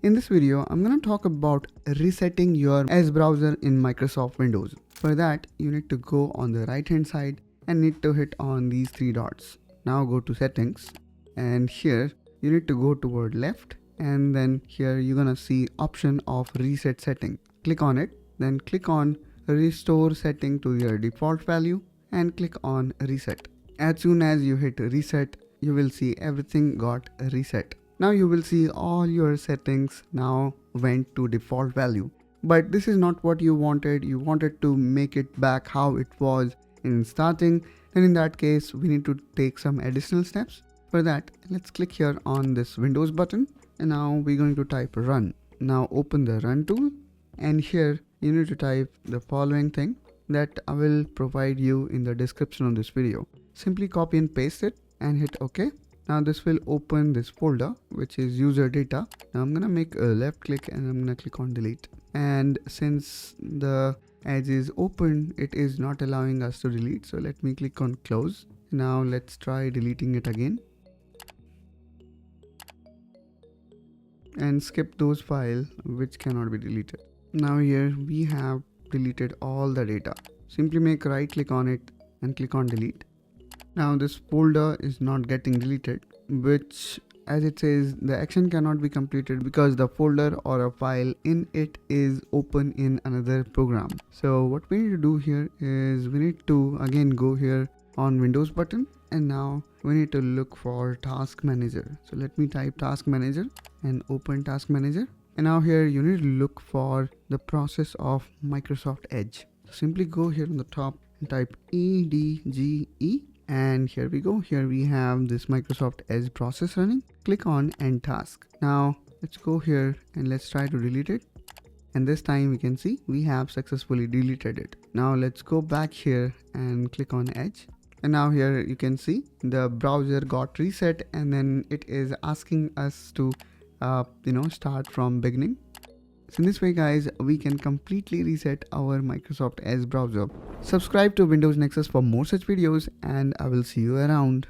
In this video, I'm going to talk about resetting your Edge browser in Microsoft Windows. For that, you need to go on the right hand side and need to hit on these three dots. Now go to settings, and here you need to go toward left, and then here you're going to see option of reset setting. Click on it, then click on restore setting to your default value and click on reset. As soon as you hit reset, you will see everything got reset. Now you will see all your settings now went to default value. But this is not what you wanted. You wanted to make it back how it was in starting. And in that case, we need to take some additional steps. For that, let's click here on this Windows button. And now we're going to type run. Now open the run tool. And here you need to type the following thing that I will provide you in the description of this video. Simply copy and paste it and hit OK. Now this will open this folder, which is user data. Now I'm gonna make a left click and I'm gonna click on delete. And since the Edge is open, it is not allowing us to delete. So let me click on close. Now let's try deleting it again. And skip those files which cannot be deleted. Now here we have deleted all the data. Simply make right click on it and click on delete. Now this folder is not getting deleted, which as it says the action cannot be completed because the folder or a file in it is open in another program. So what we need to do here is we need to again go here on Windows button, and now we need to look for task manager. So let me type task manager and open task manager. And now here you need to look for the process of Microsoft Edge. So simply go here on the top and type EDGE. And here we go. Here we have this Microsoft Edge process running. Click on end task. Now let's go here and let's try to delete it. And this time we can see we have successfully deleted it. Now let's go back here and click on Edge. And now here you can see the browser got reset, and then it is asking us to start from beginning. So in this way guys, we can completely reset our Microsoft Edge browser. Subscribe to Windows Nexus for more such videos, and I will see you around.